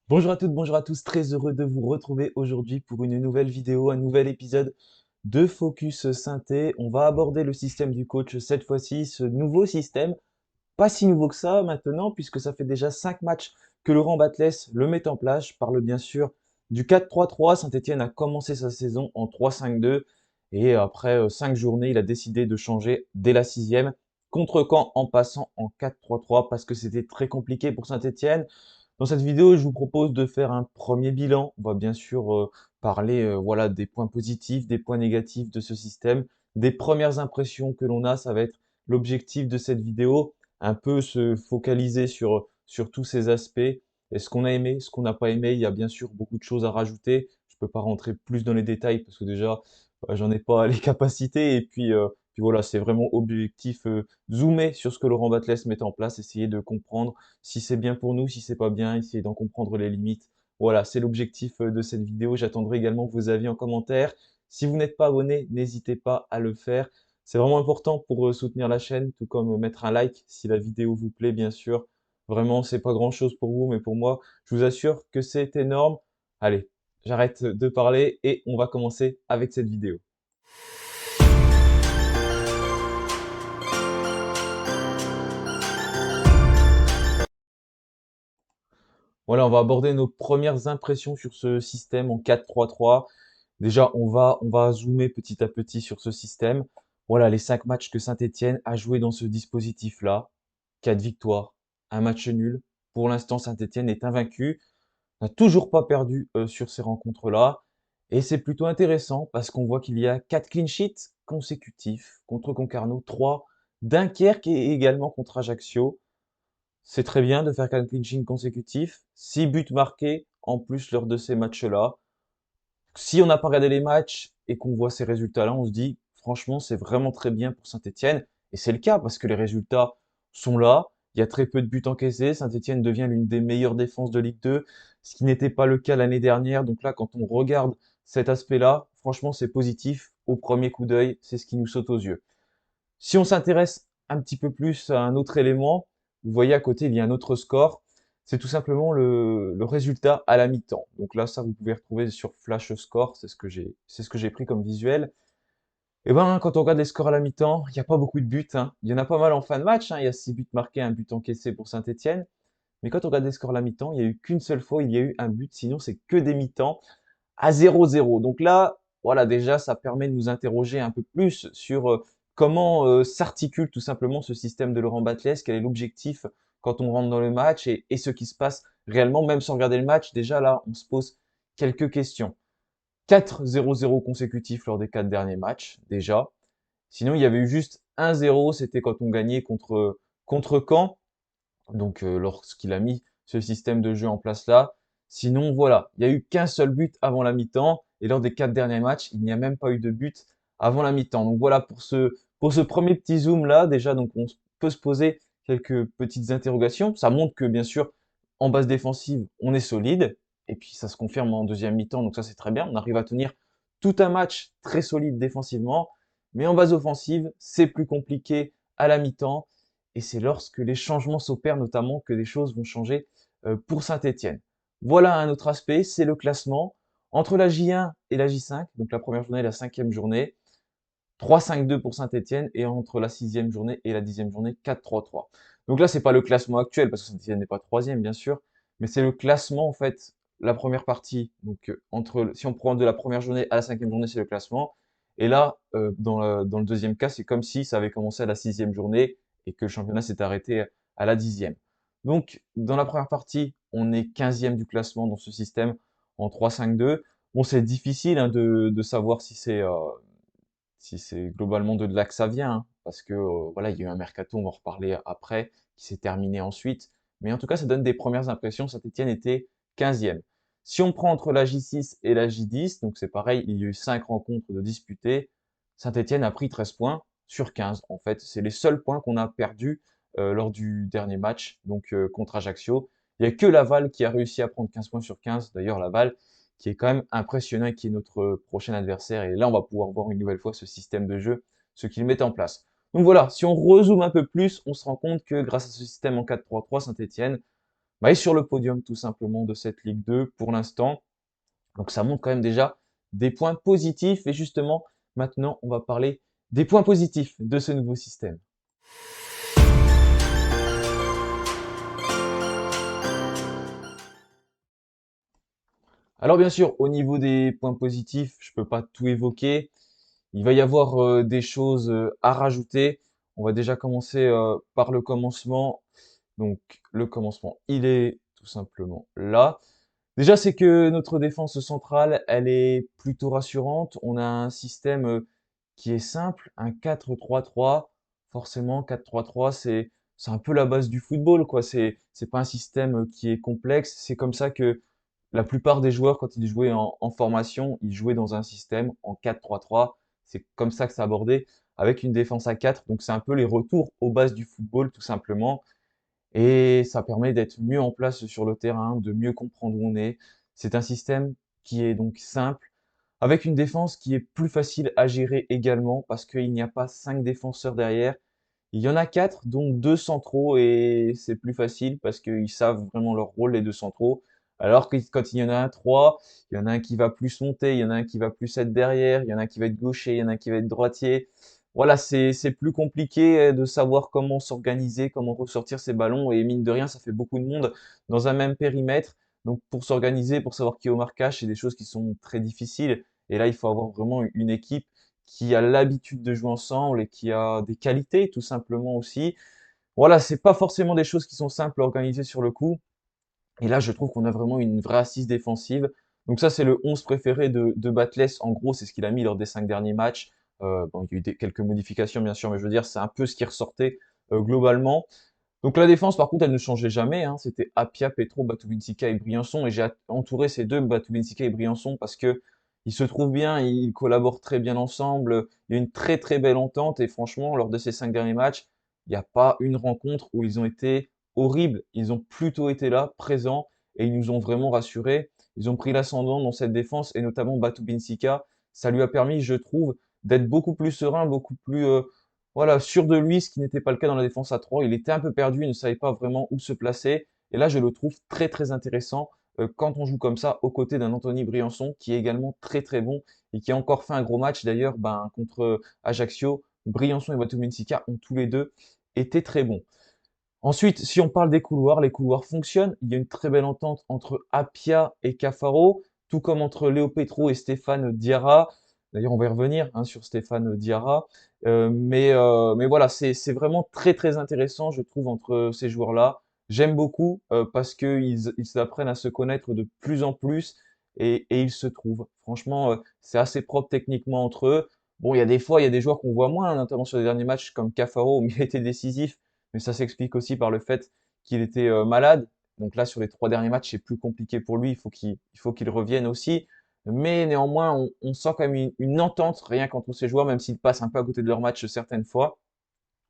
Bonjour à toutes, bonjour à tous, très heureux de vous retrouver aujourd'hui pour une nouvelle vidéo, un nouvel épisode de Focus Synthé. On va aborder le système du coach cette fois-ci, ce nouveau système, pas si nouveau que ça maintenant, puisque ça fait déjà 5 matchs que Laurent Batles le met en place. Je parle bien sûr du 4-3-3. Saint-Etienne a commencé sa saison en 3-5-2 et après 5 journées, il a décidé de changer dès la sixième contre Caen en passant en 4-3-3 parce que c'était très compliqué pour Saint-Etienne. Dans cette vidéo, je vous propose de faire un premier bilan. On va bien sûr parler voilà, des points positifs, des points négatifs de ce système, des premières impressions que l'on a. Ça va être l'objectif de cette vidéo, un peu se focaliser sur tous ces aspects. Et ce qu'on a aimé, ce qu'on n'a pas aimé, il y a bien sûr beaucoup de choses à rajouter. Je peux pas rentrer plus dans les détails parce que déjà, j'en ai pas les capacités. Et puis voilà, c'est vraiment objectif zoomer sur ce que Laurent Batles met en place, essayer de comprendre si c'est bien pour nous, si c'est pas bien, essayer d'en comprendre les limites. Voilà, c'est l'objectif de cette vidéo. J'attendrai également vos avis en commentaire. Si vous n'êtes pas abonné, n'hésitez pas à le faire. C'est vraiment important pour soutenir la chaîne, tout comme mettre un like si la vidéo vous plaît, bien sûr. Vraiment, c'est pas grand-chose pour vous, mais pour moi, je vous assure que c'est énorme. Allez, j'arrête de parler et on va commencer avec cette vidéo. Voilà, on va aborder nos premières impressions sur ce système en 4-3-3. Déjà, on va zoomer petit à petit sur ce système. Voilà, les 5 matchs que Saint-Etienne a joué dans ce dispositif-là. 4 victoires, un match nul. Pour l'instant, Saint-Etienne est invaincu, n'a toujours pas perdu sur ces rencontres-là. Et c'est plutôt intéressant parce qu'on voit qu'il y a 4 clean sheets consécutifs contre Concarneau, 3 Dunkerque et également contre Ajaccio. C'est très bien de faire 4 clean sheets consécutifs, 6 buts marqués en plus lors de ces matchs-là. Si on n'a pas regardé les matchs et qu'on voit ces résultats-là, on se dit, franchement, c'est vraiment très bien pour Saint-Etienne. Et c'est le cas parce que les résultats sont là. Il y a très peu de buts encaissés. Saint-Etienne devient l'une des meilleures défenses de Ligue 2, ce qui n'était pas le cas l'année dernière. Donc là, quand on regarde cet aspect-là, franchement, c'est positif. Au premier coup d'œil, c'est ce qui nous saute aux yeux. Si on s'intéresse un petit peu plus à un autre élément, vous voyez à côté, il y a un autre score. C'est tout simplement le résultat à la mi-temps. Donc là, ça, vous pouvez retrouver sur Flash Score. C'est ce que j'ai pris comme visuel. Et ben, quand on regarde les scores à la mi-temps, il n'y a pas beaucoup de buts, hein. Il y en a pas mal en fin de match, hein. Il y a 6 buts marqués, un but encaissé pour Saint-Etienne. Mais quand on regarde les scores à la mi-temps, il n'y a eu qu'une seule fois, il y a eu un but. Sinon, c'est que des mi-temps à 0-0. Donc là, voilà, déjà, ça permet de nous interroger un peu plus sur comment s'articule tout simplement ce système de Laurent Batles, quel est l'objectif quand on rentre dans le match et ce qui se passe réellement, même sans regarder le match. Déjà là, on se pose quelques questions. 4-0-0 consécutifs lors des 4 derniers matchs, déjà. Sinon, il y avait eu juste 1-0, c'était quand on gagnait contre Caen, donc lorsqu'il a mis ce système de jeu en place là. Sinon, voilà, il n'y a eu qu'un seul but avant la mi-temps, et lors des 4 derniers matchs, il n'y a même pas eu de but avant la mi-temps. Donc voilà pour ce premier petit zoom là, déjà, donc on peut se poser quelques petites interrogations. Ça montre que bien sûr, en base défensive, on est solide, et puis ça se confirme en deuxième mi-temps, donc ça c'est très bien. On arrive à tenir tout un match très solide défensivement, mais en base offensive, c'est plus compliqué à la mi-temps. Et c'est lorsque les changements s'opèrent notamment que les choses vont changer pour Saint-Etienne. Voilà un autre aspect, c'est le classement. Entre la J1 et la J5, donc la première journée et la cinquième journée, 3-5-2 pour Saint-Etienne, et entre la sixième journée et la dixième journée, 4-3-3. Donc là, c'est pas le classement actuel, parce que Saint-Etienne n'est pas troisième, bien sûr, mais c'est le classement, en fait, la première partie. Donc, si on prend de la première journée à la cinquième journée, c'est le classement. Et là, dans le deuxième cas, c'est comme si ça avait commencé à la sixième journée et que le championnat s'est arrêté à la dixième. Donc, dans la première partie, on est 15e du classement dans ce système en 3-5-2. Bon, c'est difficile hein, de savoir si c'est globalement de là que ça vient, hein, parce que voilà, il y a eu un mercato, on va en reparler après, qui s'est terminé ensuite. Mais en tout cas, ça donne des premières impressions. Saint-Etienne était 15e. Si on prend entre la J6 et la J10, donc c'est pareil, il y a eu 5 rencontres de disputées. Saint-Etienne a pris 13 points sur 15. En fait, c'est les seuls points qu'on a perdus lors du dernier match, donc contre Ajaccio. Il n'y a que Laval qui a réussi à prendre 15 points sur 15. D'ailleurs, Laval, qui est quand même impressionnant et qui est notre prochain adversaire. Et là, on va pouvoir voir une nouvelle fois ce système de jeu, ce qu'il met en place. Donc voilà, si on rezoome un peu plus, on se rend compte que grâce à ce système en 4-3-3, Saint-Etienne est sur le podium tout simplement de cette Ligue 2 pour l'instant. Donc ça montre quand même déjà des points positifs. Et justement, maintenant, on va parler des points positifs de ce nouveau système. Alors bien sûr, au niveau des points positifs, je peux pas tout évoquer. Il va y avoir des choses à rajouter. On va déjà commencer par le commencement. Donc le commencement, il est tout simplement là. Déjà, c'est que notre défense centrale, elle est plutôt rassurante. On a un système qui est simple, un 4-3-3. Forcément, 4-3-3, c'est un peu la base du football, quoi. C'est pas un système qui est complexe. C'est comme ça que la plupart des joueurs, quand ils jouaient en formation, ils jouaient dans un système en 4-3-3. C'est comme ça que c'est abordé, avec une défense à 4. Donc c'est un peu les retours aux bases du football, tout simplement. Et ça permet d'être mieux en place sur le terrain, de mieux comprendre où on est. C'est un système qui est donc simple, avec une défense qui est plus facile à gérer également, parce qu'il n'y a pas 5 défenseurs derrière. Il y en a 4, donc 2 centraux, et c'est plus facile parce qu'ils savent vraiment leur rôle, les 2 centraux. Alors que quand il y en a un 3, il y en a un qui va plus monter, il y en a un qui va plus être derrière, il y en a un qui va être gaucher, il y en a un qui va être droitier. Voilà, c'est plus compliqué de savoir comment s'organiser, comment ressortir ces ballons. Et mine de rien, ça fait beaucoup de monde dans un même périmètre. Donc pour s'organiser, pour savoir qui est au marquage, c'est des choses qui sont très difficiles. Et là, il faut avoir vraiment une équipe qui a l'habitude de jouer ensemble et qui a des qualités tout simplement aussi. Voilà, c'est pas forcément des choses qui sont simples à organiser sur le coup. Et là, je trouve qu'on a vraiment une vraie assise défensive. Donc ça, c'est le 11 préféré de Batles. En gros, c'est ce qu'il a mis lors des 5 derniers matchs. Bon, il y a eu quelques modifications, bien sûr, mais je veux dire, c'est un peu ce qui ressortait globalement. Donc la défense, par contre, elle ne changeait jamais, hein. C'était Apia, Petro, Batubinsika et Briançon. Et j'ai entouré ces deux, Batubinsika et Briançon, parce que ils se trouvent bien, ils collaborent très bien ensemble. Il y a une très très belle entente. Et franchement, lors de ces 5 derniers matchs, il n'y a pas une rencontre où ils ont été horribles. Ils ont plutôt été là, présents, et ils nous ont vraiment rassurés. Ils ont pris l'ascendant dans cette défense, et notamment Batubinsika. Ça lui a permis, je trouve, d'être beaucoup plus serein, beaucoup plus voilà, sûr de lui, ce qui n'était pas le cas dans la défense à 3. Il était un peu perdu, il ne savait pas vraiment où se placer. Et là, je le trouve très très intéressant quand on joue comme ça aux côtés d'un Anthony Briançon qui est également très très bon et qui a encore fait un gros match d'ailleurs contre Ajaccio. Briançon et Watuminsika ont tous les deux été très bons. Ensuite, si on parle des couloirs, les couloirs fonctionnent. Il y a une très belle entente entre Apia et Cafaro, tout comme entre Léo Petro et Stéphane Diarra. D'ailleurs, on va y revenir hein, sur Stéphane Diarra. Mais voilà, c'est vraiment très très intéressant, je trouve, entre ces joueurs-là. J'aime beaucoup parce qu'ils apprennent à se connaître de plus en plus et ils se trouvent. Franchement, c'est assez propre techniquement entre eux. Bon, il y a des fois, il y a des joueurs qu'on voit moins, notamment sur les derniers matchs comme Cafaro, où il a été décisif, mais ça s'explique aussi par le fait qu'il était malade. Donc là, sur les 3 derniers matchs, c'est plus compliqué pour lui. Il faut qu'il revienne aussi. Mais néanmoins, on sent quand même une entente rien qu'entre ces joueurs, même s'ils passent un peu à côté de leur match certaines fois.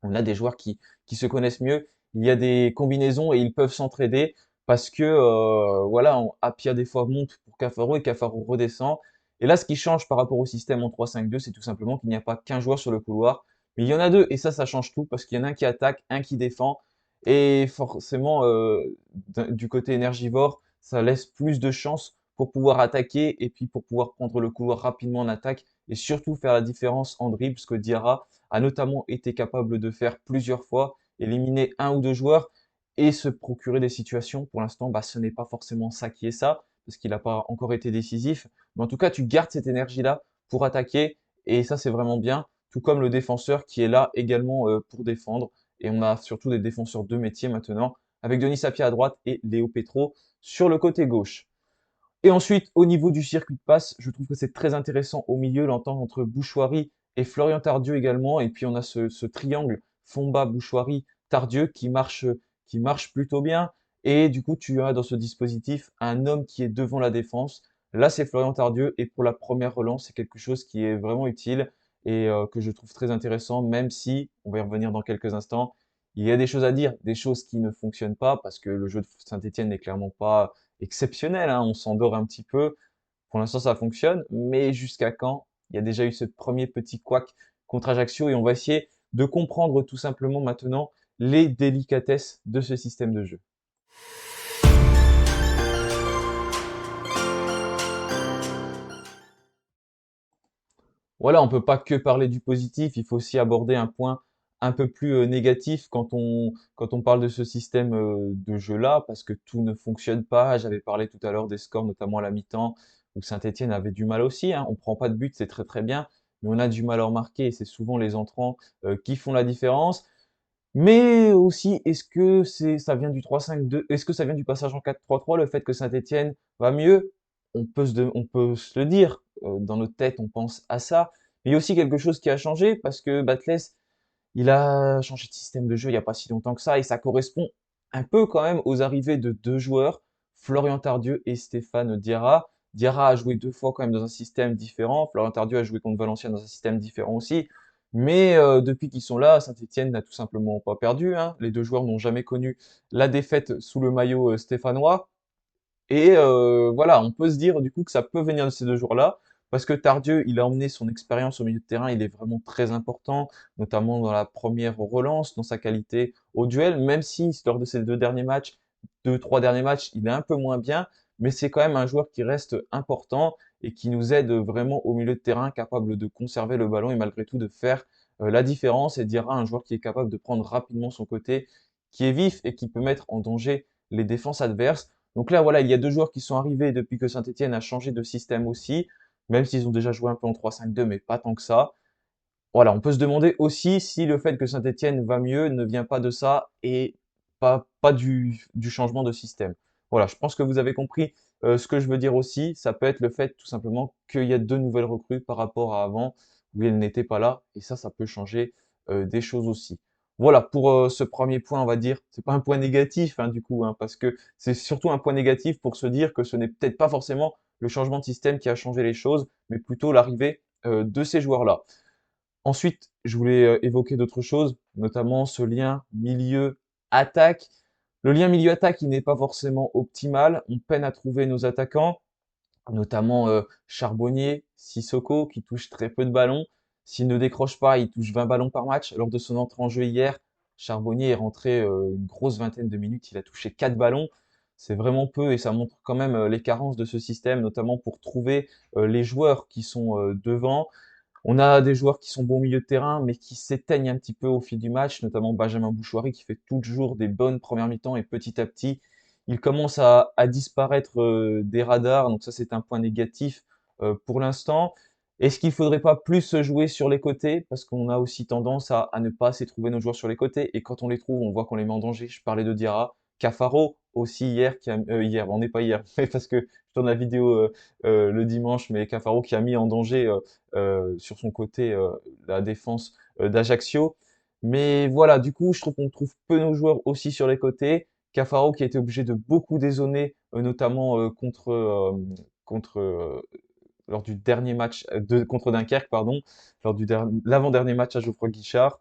On a des joueurs qui se connaissent mieux. Il y a des combinaisons et ils peuvent s'entraider parce que voilà, Apia des fois monte pour Cafaro et Cafaro redescend. Et là, ce qui change par rapport au système en 3-5-2, c'est tout simplement qu'il n'y a pas qu'un joueur sur le couloir, mais il y en a deux et ça change tout parce qu'il y en a un qui attaque, un qui défend. Et forcément, du côté énergivore, ça laisse plus de chances pour pouvoir attaquer et puis pour pouvoir prendre le couloir rapidement en attaque et surtout faire la différence en dribble, ce que Diarra a notamment été capable de faire plusieurs fois, éliminer un ou deux joueurs et se procurer des situations. Pour l'instant, ce n'est pas forcément ça qui est ça, parce qu'il n'a pas encore été décisif. Mais en tout cas, tu gardes cette énergie-là pour attaquer, et ça, c'est vraiment bien. Tout comme le défenseur qui est là également pour défendre. Et on a surtout des défenseurs de métier maintenant, avec Denis Sapia à droite et Léo Petro sur le côté gauche. Et ensuite, au niveau du circuit de passe, je trouve que c'est très intéressant au milieu, l'entente entre Bouchoirie et Florian Tardieu également. Et puis on a ce triangle Fomba, Bouchoirie, Tardieu qui marche plutôt bien. Et du coup, tu as dans ce dispositif un homme qui est devant la défense. Là, c'est Florian Tardieu. Et pour la première relance, c'est quelque chose qui est vraiment utile et que je trouve très intéressant, même si, on va y revenir dans quelques instants, il y a des choses à dire, des choses qui ne fonctionnent pas parce que le jeu de Saint-Etienne n'est clairement pas exceptionnel, hein, on s'endort un petit peu. Pour l'instant, ça fonctionne, mais jusqu'à quand? Il y a déjà eu ce premier petit couac contre Ajaccio et on va essayer de comprendre tout simplement maintenant les délicatesses de ce système de jeu. voilà, on peut pas que parler du positif, il faut aussi aborder un point un peu plus négatif quand on parle de ce système de jeu-là, parce que tout ne fonctionne pas. J'avais parlé tout à l'heure des scores, notamment à la mi-temps, où Saint-Étienne avait du mal aussi, hein. On prend pas de but, c'est très très bien, mais on a du mal à en marquer et c'est souvent les entrants qui font la différence. Mais aussi, est-ce que ça vient du 3-5-2? Est-ce que ça vient du passage en 4-3-3, le fait que Saint-Étienne va mieux? On peut se le dire, dans notre tête, on pense à ça. Mais il y a aussi quelque chose qui a changé parce que Batles, il a changé de système de jeu il n'y a pas si longtemps que ça et ça correspond un peu quand même aux arrivées de deux joueurs, Florian Tardieu et Stéphane Diarra. Diarra a joué deux fois quand même dans un système différent. Florian Tardieu a joué contre Valenciennes dans un système différent aussi. Mais depuis qu'ils sont là, Saint-Étienne n'a tout simplement pas perdu, hein. Les deux joueurs n'ont jamais connu la défaite sous le maillot stéphanois. Et voilà, on peut se dire du coup que ça peut venir de ces 2 jours-là, parce que Tardieu, il a emmené son expérience au milieu de terrain, il est vraiment très important, notamment dans la première relance, dans sa qualité au duel, même si lors de ces 2 derniers matchs, 2-3 derniers matchs, il est un peu moins bien, mais c'est quand même un joueur qui reste important et qui nous aide vraiment au milieu de terrain, capable de conserver le ballon et malgré tout de faire la différence et Diarra, un joueur qui est capable de prendre rapidement son côté, qui est vif et qui peut mettre en danger les défenses adverses. Donc là, voilà, il y a deux joueurs qui sont arrivés depuis que Saint-Etienne a changé de système aussi, même s'ils ont déjà joué un peu en 3-5-2, mais pas tant que ça. Voilà, on peut se demander aussi si le fait que Saint-Etienne va mieux ne vient pas de ça et pas du changement de système. Voilà, je pense que vous avez compris ce que je veux dire aussi. Ça peut être le fait tout simplement qu'il y a deux nouvelles recrues par rapport à avant, où elles n'étaient pas là, et ça peut changer des choses aussi. Voilà, pour ce premier point, on va dire, c'est pas un point négatif hein, du coup, hein, parce que c'est surtout un point négatif pour se dire que ce n'est peut-être pas forcément le changement de système qui a changé les choses, mais plutôt l'arrivée de ces joueurs-là. Ensuite, je voulais évoquer d'autres choses, notamment ce lien milieu-attaque. Le lien milieu-attaque, il n'est pas forcément optimal. On peine à trouver nos attaquants, notamment Charbonnier, Sissoko, qui touche très peu de ballons. S'il ne décroche pas, il touche 20 ballons par match. Lors de son entrée en jeu hier, Charbonnier est rentré une grosse vingtaine de minutes. Il a touché 4 ballons. C'est vraiment peu et ça montre quand même les carences de ce système, notamment pour trouver les joueurs qui sont devant. On a des joueurs qui sont bons au milieu de terrain, mais qui s'éteignent un petit peu au fil du match, notamment Benjamin Bouchouari qui fait toujours des bonnes premières mi-temps et petit à petit, il commence à disparaître des radars. Donc ça, c'est un point négatif pour l'instant. Est-ce qu'il faudrait pas plus se jouer sur les côtés? Parce qu'on a aussi tendance à ne pas assez trouver nos joueurs sur les côtés. Et quand on les trouve, on voit qu'on les met en danger. Je parlais de Diarra. Cafaro aussi hier, hier, on n'est pas hier, parce que je tourne la vidéo le dimanche, mais Cafaro qui a mis en danger sur son côté la défense d'Ajaccio. Mais voilà, du coup, je trouve qu'on trouve peu nos joueurs aussi sur les côtés. Cafaro qui a été obligé de beaucoup dézonner, notamment contre lors du dernier match contre Dunkerque, pardon, lors du l'avant-dernier match à Geoffroy Guichard,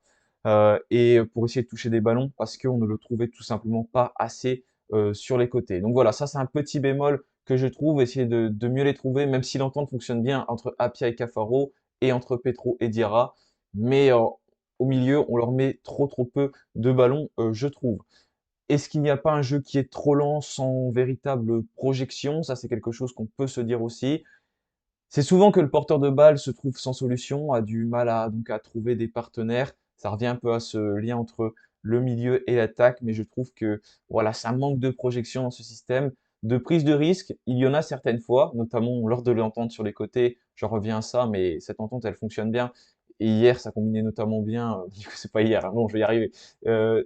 et pour essayer de toucher des ballons parce qu'on ne le trouvait tout simplement pas assez sur les côtés. Donc voilà, ça c'est un petit bémol que je trouve, essayer de mieux les trouver, même si l'entente fonctionne bien entre Apia et Cafaro et entre Petro et Diarra, mais au milieu, on leur met trop peu de ballons, je trouve. Est-ce qu'il n'y a pas un jeu qui est trop lent sans véritable projection? Ça, c'est quelque chose qu'on peut se dire aussi. C'est souvent que le porteur de balle se trouve sans solution, a du mal à trouver des partenaires. Ça revient un peu à ce lien entre le milieu et l'attaque, mais je trouve que voilà, ça manque de projection dans ce système, de prise de risque. Il y en a certaines fois, notamment lors de l'entente sur les côtés. J'en reviens à ça, mais cette entente, elle fonctionne bien. Et hier, ça combinait notamment bien, du coup, c'est pas hier, hein, bon, je vais y arriver.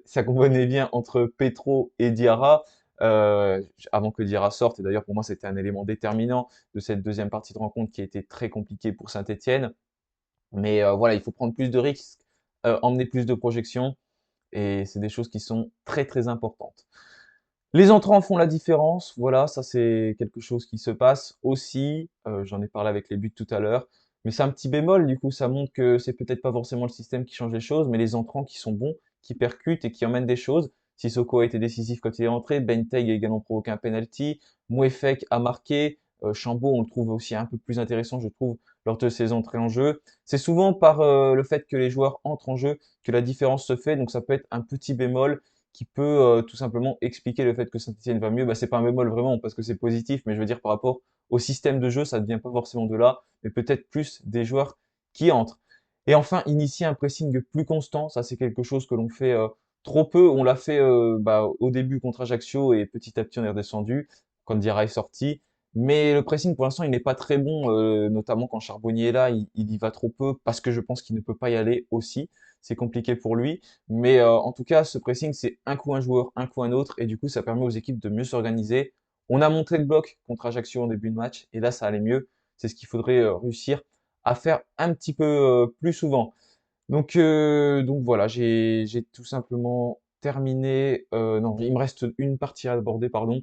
Ça combinait bien entre Petro et Diarra, avant que Diarra sorte. Et d'ailleurs, pour moi, c'était un élément déterminant de cette deuxième partie de rencontre qui a été très compliquée pour Saint-Etienne. Mais voilà, il faut prendre plus de risques, emmener plus de projections, et c'est des choses qui sont très importantes. Les entrants font la différence, voilà, ça c'est quelque chose qui se passe aussi. J'en ai parlé avec les buts tout à l'heure, mais c'est un petit bémol, du coup, ça montre que c'est peut-être pas forcément le système qui change les choses, mais les entrants qui sont bons, qui percutent et qui emmènent des choses. Sissoko a été décisif quand il est entré, Benteg a également provoqué un penalty, Mouefek a marqué, Chambaud, on le trouve aussi un peu plus intéressant, je trouve, lors de ses entrées en jeu. C'est souvent par le fait que les joueurs entrent en jeu que la différence se fait, donc ça peut être un petit bémol qui peut tout simplement expliquer le fait que Saint-Etienne va mieux. Bah, c'est pas un bémol vraiment parce que c'est positif, mais je veux dire par rapport au système de jeu, ça ne vient pas forcément de là, mais peut-être plus des joueurs qui entre. Et enfin, initier un pressing plus constant, ça c'est quelque chose que l'on fait trop peu. On l'a fait au début contre Ajaccio et petit à petit on est redescendu quand Diarra est sorti. Mais le pressing pour l'instant il n'est pas très bon, notamment quand Charbonnier est là, il y va trop peu parce que je pense qu'il ne peut pas y aller aussi. C'est compliqué pour lui. Mais en tout cas, ce pressing c'est un coup un joueur, un coup un autre et du coup ça permet aux équipes de mieux s'organiser. On a monté le bloc contre Ajaccio en début de match et là ça allait mieux. C'est ce qu'il faudrait réussir à faire un petit peu plus souvent. Donc voilà, j'ai tout simplement terminé. Non, il me reste une partie à aborder, pardon.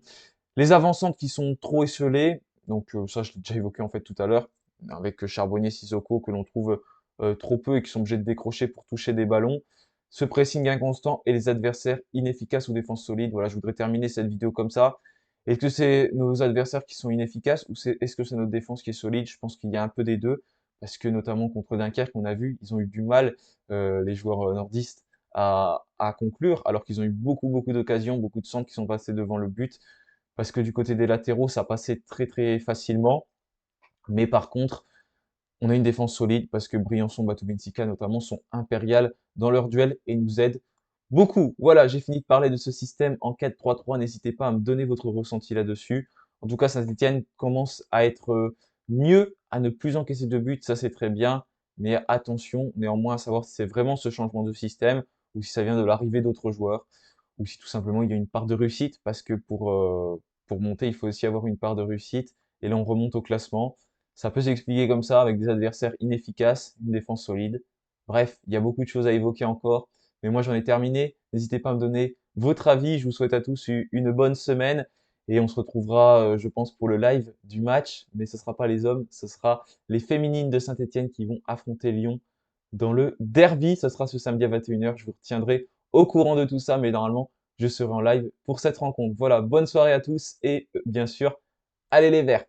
Les avancantes qui sont trop esselées, donc ça je l'ai déjà évoqué en fait tout à l'heure, avec Charbonnier, Sissoko que l'on trouve trop peu et qui sont obligés de décrocher pour toucher des ballons. Ce pressing inconstant et les adversaires inefficaces ou défense solide. Voilà, je voudrais terminer cette vidéo comme ça. Est-ce que c'est nos adversaires qui sont inefficaces ou est-ce que c'est notre défense qui est solide? Je pense qu'il y a un peu des deux, parce que notamment contre Dunkerque, on a vu, ils ont eu du mal, les joueurs nordistes, à conclure, alors qu'ils ont eu beaucoup d'occasions, beaucoup de centres qui sont passés devant le but parce que du côté des latéraux, ça passait très facilement. Mais par contre, on a une défense solide parce que Briançon, Batoubensika notamment sont impériales dans leur duel et nous aident beaucoup. Voilà, j'ai fini de parler de ce système en 4-3-3. N'hésitez pas à me donner votre ressenti là-dessus. En tout cas, Saint-Etienne commence à être mieux, à ne plus encaisser de buts, ça c'est très bien. Mais attention néanmoins à savoir si c'est vraiment ce changement de système ou si ça vient de l'arrivée d'autres joueurs ou si tout simplement il y a une part de réussite parce que pour monter, il faut aussi avoir une part de réussite et là on remonte au classement. Ça peut s'expliquer comme ça avec des adversaires inefficaces, une défense solide. Bref, il y a beaucoup de choses à évoquer encore, mais moi j'en ai terminé. N'hésitez pas à me donner votre avis. Je vous souhaite à tous une bonne semaine et on se retrouvera, je pense, pour le live du match, mais ce sera pas les hommes, ce sera les féminines de Saint-Etienne qui vont affronter Lyon dans le derby. Ce sera ce samedi à 21h. Je vous retiendrai au courant de tout ça, mais normalement, je serai en live pour cette rencontre. Voilà, bonne soirée à tous et bien sûr, allez les Verts!